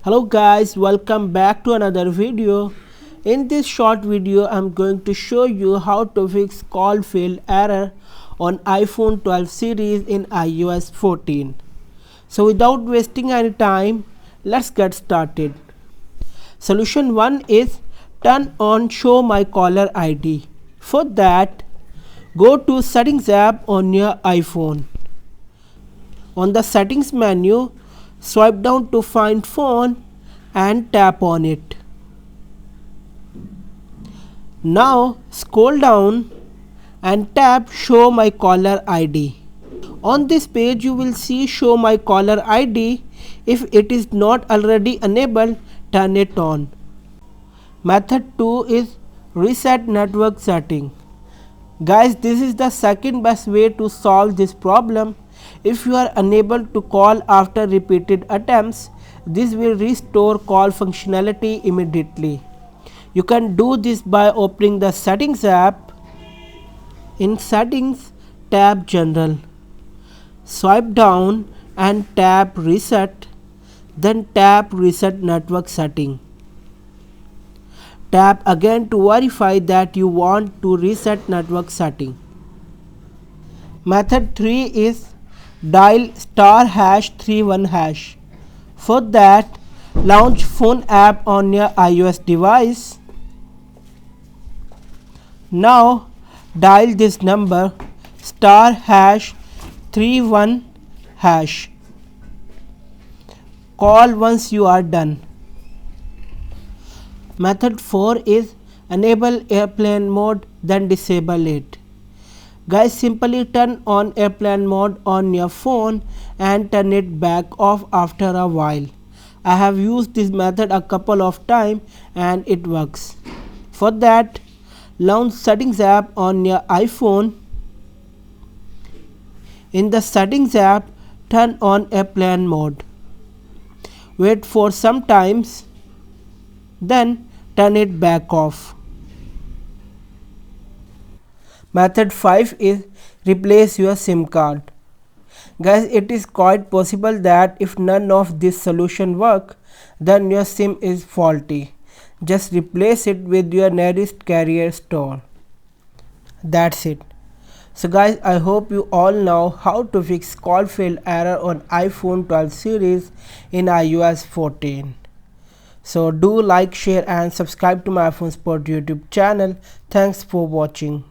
Hello guys, welcome back to another video. In this short video I'm going to show you how to fix call failed error on iPhone 12 series in iOS 14. So without wasting any time, let's get started. Solution 1 is turn on show my caller ID. For that, go to settings app on your iPhone. On the settings menu, swipe down to find phone and tap on it. Now scroll down and tap show my caller ID. On this page you will see show my caller ID. If it is not already enabled, turn it on. Method 2 is reset network setting. Guys, this is the second best way to solve this problem. If you are unable to call after repeated attempts, this will restore call functionality immediately. You can do this by opening the settings app. In settings, tap general. Swipe down and tap reset. Then tap reset network setting. Tap again to verify that you want to reset network setting. Method 3 is dial *#31#. For that, launch phone app on your iOS device. Now dial this number *#31#. Call once you are done. Method 4 is enable airplane mode, then disable it. Guys, simply turn on airplane mode on your phone and turn it back off after a while. I have used this method a couple of times and it works. For that, launch settings app on your iPhone. In the settings app, turn on airplane mode. Wait for some times, then turn it back off. Method 5 is replace your SIM card. Guys, it is quite possible that if none of this solution work, then your SIM is faulty. Just replace it with your nearest carrier store. That's it. So guys, I hope you all know how to fix call failed error on iPhone 12 series in iOS 14. So do like, share and subscribe to my iPhone Support YouTube channel. Thanks for watching.